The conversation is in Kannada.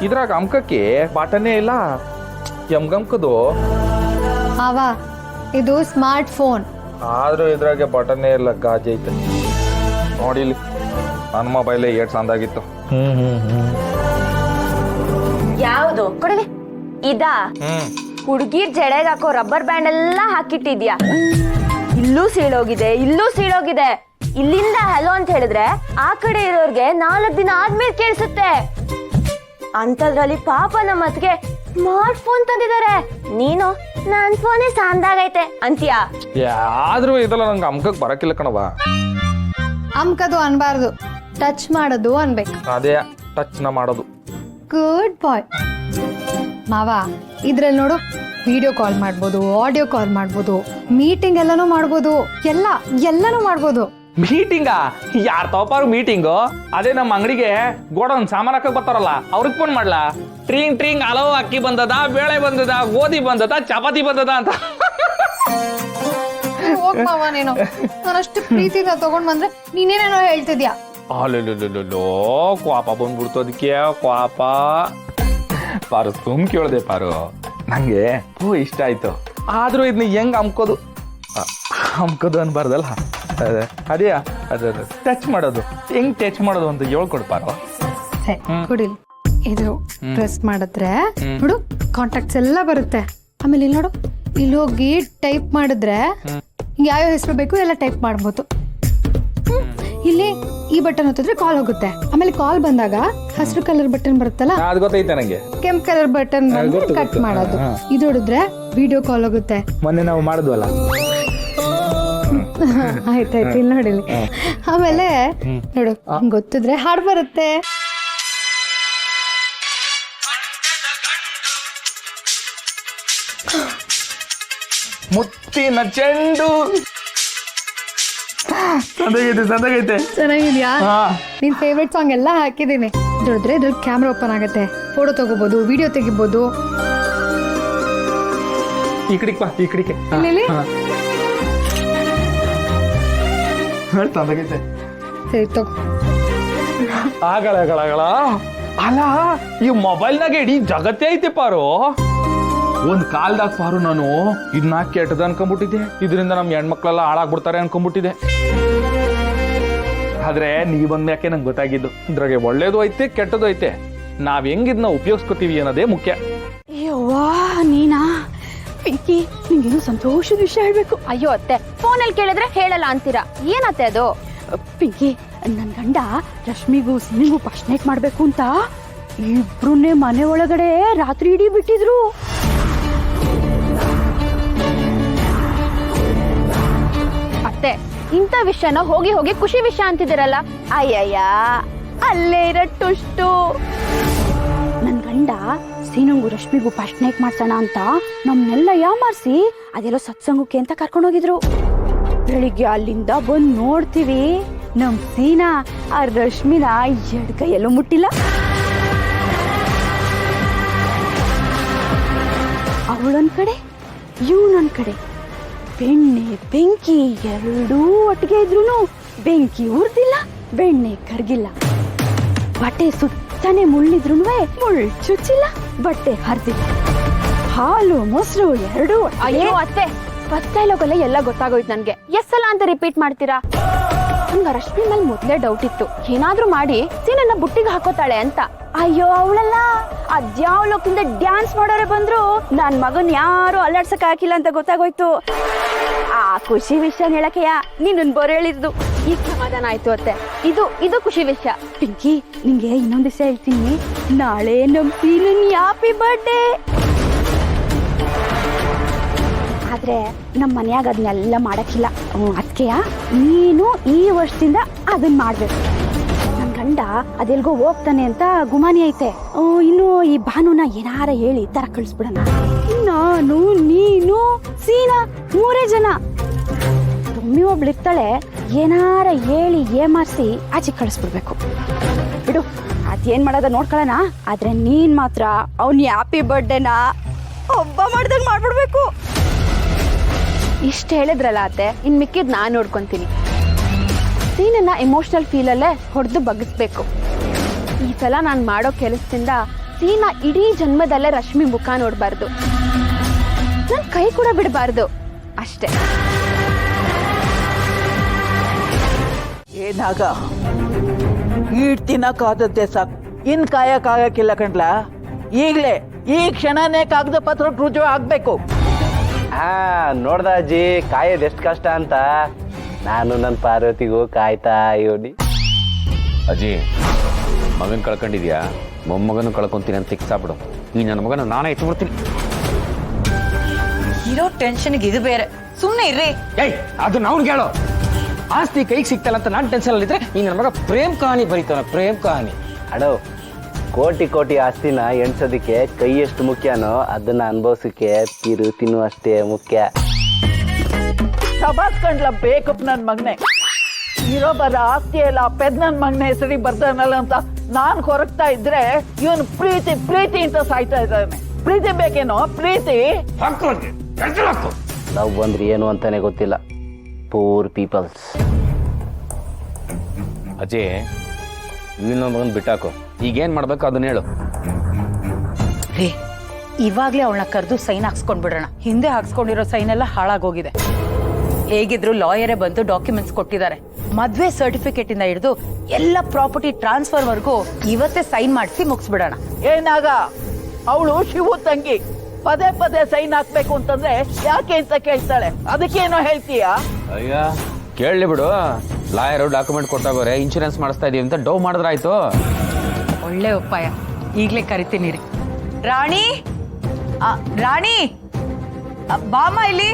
ಇದ್ರಾಗ ಅಮ್ಕಕ್ಕೆ ಬಾಟನೇ ಇಲ್ಲ ಎಮ್ಗಮ್ಕದು ಅವ ಇದು ಸ್ಮಾರ್ಟ್ ಫೋನ್. ಆದ್ರೂ ಇದ್ರಾಗೆ ಬಟನ್ನೇ ಇಲ್ಲ, ಗಾಜಿ ಐತೆ ನೋಡಿಲಿ. ನನ್ನ ಮೊಬೈಲೇ ಏಟ್ ಸಂದಾಗಿತ್ತು. ಯಾವುದು ಕೊಡಲಿ ಇದಾ? ಹುಡುಗಿರ್ ಜಡೆಗೆ ಹಾಕೋ ರಬ್ಬರ್ ಬ್ಯಾಂಡ್ ಎಲ್ಲ ಹಾಕಿಟ್ಟಿದ್ಯಾ. ಇಲ್ಲೂ ಸೀಳೋಗಿದೆ, ಇಲ್ಲೂ ಸೀಳೋಗಿದೆ. ಇಲ್ಲಿಂದ ಹಲೋ ಅಂತ ಹೇಳಿದ್ರೆ ಆ ಕಡೆ ಇರೋರ್ಗೆ 4 ದಿನ ಆದ್ಮೇಲೆ ಕೇಳಿಸುತ್ತೆ. ಅಂತದ್ರಲ್ಲಿ ಪಾಪ ನಮ್ಮ ಅತ್ಗೆ ಸ್ಮಾರ್ಟ್ ಫೋನ್ ತಂದಿದ್ದಾರೆ. ನೀನು ನನ್ ಫೋನೇ ಸಾಂದಾಗೈತೆ ಅಂತೀಯಾ? ಆದ್ರೂ ಇದೆಲ್ಲ ನಂಗೆ ಅಮ್ಕಕ್ ಬರಕಿಲ್ಲ ಕಣವ. ಅಮ್ಕದು ಅನ್ಬಾರ್ದು, ಟಚ್ ಮಾಡೋದು ಅನ್ಬೇಕು. ಅದೇ ಟಚ್ ನ ಮಾಡೋದು. ಗುಡ್ ಬಾಯ್ ಮಾವ. ಇದ್ರಲ್ಲಿ ನೋಡು, ವಿಡಿಯೋ ಕಾಲ್ ಮಾಡ್ಬೋದು, ಆಡಿಯೋ ಕಾಲ್ ಮಾಡ್ಬೋದು, ಮೀಟಿಂಗ್ ಎಲ್ಲಾನು ಮಾಡ್ಬೋದು, ಎಲ್ಲಾನು ಮಾಡ್ಬೋದು. ಮೀಟಿಂಗಾ? ಯಾರ್ ತಗೋಪಾರು ಮೀಟಿಂಗು? ಅದೇ ನಮ್ಮ ಅಂಗಡಿಗೆ ಗೋಡನ್ ಸಾಮಾನ್ ಹಾಕಕ್ ಬರ್ತಾರಲ್ಲ ಅವ್ರಿಗೆ ಫೋನ್ ಮಾಡ್ಲಾ? ಟ್ರಿಂಗ್ ಟ್ರಿಂಗ್ ಹಲವು ಅಕ್ಕಿ ಬಂದದ, ಬೇಳೆ ಬಂದದ, ಗೋಧಿ ಬಂದದ, ಚಪಾತಿ ಬಂದದ ಅಂತ. ಹೋಗ್ ಮಾವ ನೀನು, ನಾನಷ್ಟು ಪ್ರೀತಿನ ತಗೊಂಡ್ ಬಂದ್ರೆ ನೀನೇನೇನೋ ಹೇಳ್ತಿದ್ಯಾ. ಅಲ್ಲೋ ಕ್ವಾಪ ಬಂದ್ಬಿಡ್ತು. ಅದಕ್ಕೆ ಕ್ವಾಪ ಪಾರು ಸುಮ್ ಕೇಳ್ದೆ ಪಾರು, ನಂಗೆ ಇಷ್ಟ ಆಯ್ತು. ಆದ್ರೂ ಇದನ್ನ ಹೆಂಗ್ ಅಮ್ಕೋದು ಅನ್ಬಾರ್ದಲ್ಲ. ಅದೇ ಅದ ಟಚ್ ಮಾಡೋದು ಹೆಂಗ್ ಟಚ್ ಮಾಡೋದು ಅಂತ ಹೇಳ್ಕೊಡ್ಪಾರು. ಕುಡಿಲ್ ಇದು ಪ್ರೆಸ್ ಮಾಡಿದ್ರೆ ನೋಡು ಕಾಂಟ್ಯಾಕ್ಟ್ಸ್ ಎಲ್ಲ ಬರುತ್ತೆ. ಆಮೇಲೆ ಇಲ್ಲಿ ನೋಡು, ಇಲ್ಲಿ ಹೋಗಿ ಟೈಪ್ ಮಾಡಿದ್ರೆ ಯಾವ್ಯಾವ ಹೆಸರು ಬೇಕು ಎಲ್ಲ ಟೈಪ್ ಮಾಡ್ಬೋದು. ಇಲ್ಲಿ ಈ ಬಟನ್ ಹೊತ್ತಿದ್ರೆ ಕಾಲ್ ಹೋಗುತ್ತೆ. ಆಮೇಲೆ ಕಾಲ್ ಬಂದಾಗ ಹಸಿರು ಕಲರ್ ಬಟನ್ ಬರುತ್ತಲ್ಲ, ಅದು ಗೊತ್ತೈತೆ ನಂಗೆ. ಕೆಂಪ್ ಕಲರ್ ಬಟನ್ ಕಟ್ ಮಾಡೋದು. ಇದು ಹೊಡಿದ್ರೆ ವಿಡಿಯೋ ಕಾಲ್ ಹೋಗುತ್ತೆ. ಮೊನ್ನೆ ನಾವು ಮಾಡಿದ್ವಲ್ಲ. ಆಯ್ತಾಯ್ತು, ಇಲ್ಲಿ ನೋಡಿಲಿ. ಆಮೇಲೆ ನೋಡು, ಗೊತ್ತಿದ್ರೆ ಹಾಡು ಬರುತ್ತೆ. ಮುತ್ತಿನ ಚೆಂಡು ಸಂದಾಗೈತೆ. ಚೆನ್ನಾಗಿದ್ಯಾ? ನಿನ್ ಫೇವ್ರೆಟ್ ಸಾಂಗ್ ಎಲ್ಲ ಹಾಕಿದೀನಿ. ನೋಡಿದ್ರೆ ಇದ್ರಲ್ಲಿ ಕ್ಯಾಮ್ರಾ ಓಪನ್ ಆಗುತ್ತೆ, ಫೋಟೋ ತಗೋಬಹುದು, ವಿಡಿಯೋ ತೆಗಿಬಹುದು. ಈ ಕಡೆಗೆ ಬಾ, ಈ ಕಡೆಗೆ. ಸಂದಾಗೈತೆ. ಸರಿ ತಗೋ. ಆಗಳ ಅಲ್ಲ, ಈ ಮೊಬೈಲ್ನಾಗ ಇಡೀ ಜಗತ್ತೇ ಐತೆ ಪಾರು. ಒಂದ್ ಕಾಲ್ದಾಗ ಪಾರು ನಾನು ಇದನ್ನ ಕೆಟ್ಟದ ಅನ್ಕೊಂಡ್ಬಿಟ್ಟಿದ್ದೆ. ಇದರಿಂದ ನಮ್ ಹೆಣ್ಮಕ್ಳೆಲ್ಲ ಹಾಳಾಗ್ಬಿಡ್ತಾರೆ ಅನ್ಕೊಂಡ್ಬಿಟ್ಟಿದ್ದೆ. ಆದ್ರೆ ನೀ ಬಂದ್ಮ್ಯಾಕೆ ನಂಗೆ ಗೊತ್ತಾಗಿದ್ದು ಇದ್ರಾಗೆ ಒಳ್ಳೇದು ಐತೆ ಕೆಟ್ಟದು ಐತೆ. ನಾವ್ ಹೆಂಗಿದ್ನ ಉಪಯೋಗಿಸ್ಕೊತೀವಿ ಅನ್ನೋದೇ ಮುಖ್ಯ. ಅಯ್ಯವ್ವಾ ನೀನಾ ಪಿಂಕಿ, ನಿಂಗೇನು ಸಂತೋಷದ ವಿಷಯ ಹೇಳ್ಬೇಕು. ಅಯ್ಯೋ ಅತ್ತೆ, ಫೋನಲ್ಲಿ ಕೇಳಿದ್ರೆ ಹೇಳಲ್ಲ ಅಂತೀರಾ, ಏನತ್ತೆ ಅದು? ಪಿಂಕಿ, ನನ್ ಗಂಡ ರಶ್ಮಿಗೂ ಸಿನಿಗೂ ಫಸ್ಟ್ ನೈಟ್ ಮಾಡ್ಬೇಕು ಅಂತ ಇಬ್ರುನ್ನೇ ಮನೆ ಒಳಗಡೆ ರಾತ್ರಿ ಇಡೀ ಬಿಟ್ಟಿದ್ರು. ಅತ್ತೆ, ಇಂಥ ವಿಷಯನ ಹೋಗಿ ಹೋಗಿ ಖುಷಿ ವಿಷಯ ಅಂತಿದ್ದೀರಲ್ಲ. ಅಯ್ಯಯ್ಯ, ಅಲ್ಲೇ ಇರಟ್ಟುಷ್ಟು. ನನ್ ಗಂಡ ಸೀನಂಗು ರಶ್ಮಿಗೂ ಫಸ್ಟ್ ನೈಟ್ ಮಾಡ್ಸೋಣ ಅಂತ ನಮ್ನೆಲ್ಲ ಯಾಮಾರ್ಸಿ ಅದೆಲ್ಲೋ ಸತ್ಸಂಗಕ್ಕೆ ಅಂತ ಕರ್ಕೊಂಡೋಗಿದ್ರು. ಬೆಳಿಗ್ಗೆ ಅಲ್ಲಿಂದ ಬಂದ್ ನೋಡ್ತೀವಿ, ನಮ್ ಸೀನಾ ಆ ರಶ್ಮಿನ ಎಡಗೈಯಲ್ಲೂ ಮುಟ್ಟಿಲ್ಲ. ಅವಳೊಂದ್ ಕಡೆ, ಇವನೊಂದ್ ಕಡೆ. ಬೆಣ್ಣೆ ಬೆಂಕಿ ಎರಡೂ ಒಟ್ಟಿಗೆ ಇದ್ರು ಬೆಂಕಿ ಉರ್ದಿಲ್ಲ, ಬೆಣ್ಣೆ ಕರ್ಗಿಲ್ಲ. ಬಟ್ಟೆ ಸುತ್ತಾನೆ ಮುಳ್ಳಿದ್ರು ಮುಳ್ಳು ಚುಚ್ಚಿಲ್ಲ, ಬಟ್ಟೆ ಹರಿದಿಲ್ಲ. ಹಾಲು ಮೊಸರು ಎರಡೂ. ಅಯ್ಯೋ ಅತ್ತೆ, ಫಸ್ಟ್ ಡೈಲಾಗಲ್ಲ ಎಲ್ಲ ಗೊತ್ತಾಗೋಯ್ತು ನನ್ಗೆ. ಎಷ್ಟಲ್ಲ ಅಂತ ರಿಪೀಟ್ ಮಾಡ್ತೀರಾ? ನನ್ಗೆ ರಶ್ಮಿ ಮೇಲೆ ಮೊದ್ಲೇ ಡೌಟ್ ಇತ್ತು, ಏನಾದ್ರೂ ಮಾಡಿ ಸೀನನ್ನ ಬುಟ್ಟಿಗೆ ಹಾಕೋತಾಳೆ ಅಂತ. ಅಯ್ಯೋ ಅವಳಲ್ಲ, ಅದ್ಯಾವ ಲೋಕದಿಂದ ಡ್ಯಾನ್ಸ್ ಮಾಡೋರೆ ಬಂದ್ರು ನನ್ ಮಗನ್ ಯಾರು ಅಲ್ಲಾಡ್ಸಕ್ ಹಾಕಿಲ್ಲ ಅಂತ ಗೊತ್ತಾಗೋಯ್ತು. ಆ ಖುಷಿ ವಿಷಯ ಹೇಳಕೆಯ ನೀನ್ ಬರೋ ಹೇಳಿದ್ದು. ಈಗ ಸಮಾಧಾನ ಆಯ್ತು ಅತ್ತೆ. ಇದು ಖುಷಿ ವಿಷಯ. ಪಿಂಕಿ, ನಿಂಗೆ ಇನ್ನೊಂದ್ ವಿಷಯ ಹೇಳ್ತೀನಿ. ನಾಳೆ ನಮ್ ಸೀನನ್ ಹ್ಯಾಪಿ ಬರ್ಡೇ. ಆದ್ರೆ ನಮ್ ಮನ್ಯಾಗ ಅದನ್ನೆಲ್ಲ ಮಾಡಕ್ಕಿಲ್ಲ. ಅದಕ್ಕೆಯ ನೀನು ಈ ವರ್ಷದಿಂದ ಅದನ್ನ ಮಾಡ್ಬೇಕು. ನನ್ ಗಂಡ ಅದೆಲ್ಗೋ ಹೋಗ್ತಾನೆ ಅಂತ ಗುಮಾನಿ ಐತೆ. ಇನ್ನು ಈ ಭಾನುನ ಏನಾರ ಹೇಳಿ ತರ ಕಳಿಸ್ಬಿಡಣ. ನಾನು ನೀನು ಸೀನಾ 3 ಜನ. ಒಮ್ಮೆ ಒಬ್ಳಿರ್ತಾಳೆ, ಏನಾರ ಹೇಳಿ ಏಮಾರ್ಸಿ ಆಚೆ ಕಳಿಸ್ಬಿಡ್ಬೇಕು. ಬಿಡು, ಅದೇನ್ ಮಾಡೋದ ನೋಡ್ಕೊಳ್ಳೋಣ. ಆದ್ರೆ ನೀನ್ ಮಾತ್ರ ಅವ್ನ ಹ್ಯಾಪಿ ಬರ್ಡೇನ ಒಬ್ಬ ಮಾಡ್ದಂಗ್ ಮಾಡ್ಬಿಡ್ಬೇಕು. ಇಷ್ಟ ಹೇಳಿದ್ರಲ್ಲ ಅತ್ತೆ, ಇನ್ ಮಿಕ್ಕಿದ್ ನಾನ್ ನೋಡ್ಕೊಂತೀನಿ. ಸೀನನ್ನ ಎಮೋಷನಲ್ ಫೀಲಲ್ಲೇ ಹೊಡೆದು ಬಗ್ಗಿಸ್ಬೇಕು. ಈ ಸಲ ನಾನು ಮಾಡೋ ಕೆಲಸದಿಂದ ಪ್ರೀತಿಸಿ ನಾ ಇಡೀ ಜನ್ಮದಲ್ಲೇ ರಶ್ಮಿ ಮುಖ ನೋಡ್ಬಾರ್ದು, ನನ್ ಕೈ ಕೂಡ ಬಿಡಬಾರ್ದು ಅಷ್ಟೇ. ಏನಾಗ ಈಟ್ ತಿನ್ನಕ್ಕಾದದ್ದೆ ಸಾಕು, ಇನ್ ಕಾಯಕ್ಕಾಗಕ್ಕಿಲ್ಲ ಕಣ್ಲ. ಈಗ್ಲೇ ಈ ಕ್ಷಣನೇ ಕಾಗದ ಪತ್ರ ರುಜುವು ಆಗ್ಬೇಕು. ಹಾ ನೋಡ್ದ ಅಜ್ಜಿ ಕಾಯೋದು ಎಷ್ಟು ಕಷ್ಟ ಅಂತ. ನಾನು ನನ್ನ ಪಾರ್ವತಿಗೂ ಕಾಯ್ತಾ ಇವನಿ. ಅಜ್ಜಿ ಮಗನ್ ಕಳ್ಕೊಂಡಿದ್ಯಾ, ಮೊಮ್ಮಗನು ಕಳ್ಕೊಂತೀನಿ ಅಂತ ಫಿಕ್ಸ್ ಆಗ್ಬಿಡು. ಈ ನನ್ನ ಮಗನ ನಾನೇ ಇಟ್ಬಿಡ್ತೀನಿ. ಇರೋ ಟೆನ್ಷನ್ಗೆ ಇದು ಬೇರೆ, ಸುಮ್ಮನೆ ಇರ್ರಿ. ಏಯ್ ಅದು ನಾವು ಹೇಳೋ ಆಸ್ತಿ ಕೈಗೆ ಸಿಗ್ತಲ್ಲ ಅಂತ ನಾನು ಟೆನ್ಷನ್ ಅಲ್ಲಿದ್ರೆ ಈ ನನ್ನ ಮಗ ಪ್ರೇಮ್ ಕಹಾನಿ ಬರೀತಾನ. ಪ್ರೇಮ್ ಕಹಾನಿ ಅಡೋ, ಕೋಟಿ ಕೋಟಿ ಆಸ್ತಿನ ಎಣ್ಸೋದಿಕ್ಕೆ ಕೈ ಎಷ್ಟು ಮುಖ್ಯನೋ ಅದನ್ನ ಅನುಭವಿಸಕ್ಕೆ ತಿನ್ನು ಅಷ್ಟೇ ಮುಖ್ಯ. ಸಬಾಸ್ ಕಂಡ್ಲ ಬೇಕಪ್ ನನ್ ಮಗನೆ. ಇರೋ ಬರ ಆಸ್ತಿ ಎಲ್ಲ ಪೆದ್ ನನ್ ಮಗನ ಹೆಸರಿ ಬರ್ತಾನಲ್ಲ ಅಂತ ನಾನ್ ಕೊರಗ್ತಾ ಇದ್ರೆ ಇವನು ಪ್ರೀತಿ ಪ್ರೀತಿ ಅಂತ ಸಾಯ್ತಾ ಇದ್ದಾನೆ. ಪ್ರೀತಿ ಬೇಕೇನೋ ಪ್ರೀತಿ. ಲವ್ ಬಂದ್ರೆ ಏನು ಅಂತಾನೆ ಗೊತ್ತಿಲ್ಲ. Poor peoples. ಅಜ್ಜಿ ಇನ್ನೊಂದು ಮಗನ್ ಬಿಟ್ಟಾಕು. ಈಗೇನ್ ಮಾಡ್ಬೇಕು ಅದನ್ನ ಹೇಳು. ರೀ ಇವಾಗ್ಲೇ ಅವಳನ್ನ ಕರೆದು ಸೈನ್ ಹಾಕ್ಸ್ಕೊಂಡ್ಬಿಡೋಣ. ಹಿಂದೆ ಹಾಕ್ಸ್ಕೊಂಡಿರೋ ಸೈನ್ ಎಲ್ಲ ಹಾಳಾಗೋಗಿದೆ. ಹೇಗಿದ್ರು ಲಾಯರೇ ಬಂದು ಡಾಕ್ಯುಮೆಂಟ್ಸ್ ಕೊಟ್ಟಿದ್ದಾರೆ. ಮದ್ವೆ ಸರ್ಟಿಫಿಕೇಟ್ ಇಂದ ಹಿಡಿದು ಎಲ್ಲ ಪ್ರಾಪರ್ಟಿ ಟ್ರಾನ್ಸ್ಫರ್ ವರ್ಗೂ ಇವತ್ತೇ ಸೈನ್ ಮಾಡಿಸಿ ಮುಗಿಸ್ಬಿಡೋಣ. ಏನಾಗ ಅವಳು ಶಿವು ತಂಗಿ ಪದೇ ಪದೇ ಸೈನ್ ಹಾಕ್ಬೇಕು ಅಂತಂದ್ರೆ ಯಾಕೆ ಅಂತ ಕೇಳ್ತಾಳೆ. ಅದಕ್ಕೇನೋ ಹೇಳ್ತೀಯಾ? ಅಯ್ಯ ಕೇಳಲಿ ಬಿಡು. ಲಾಯರು ಡಾಕ್ಯುಮೆಂಟ್ ಕೊಟ್ಟಾಗೋರೆ ಇನ್ಶೂರೆನ್ಸ್ ಮಾಡಿಸ್ತಾ ಇದೀವಿ ಅಂತ ಡೌ ಮಾಡಿದ್ರಾಯ್ತು. ಒಳ್ಳೆ ಉಪಾಯ, ಈಗ್ಲೇ ಕರಿತೀನಿ ರೀ. ರಾಣಿ ರಾಣಿ ಬಾಮ ಇಲ್ಲಿ.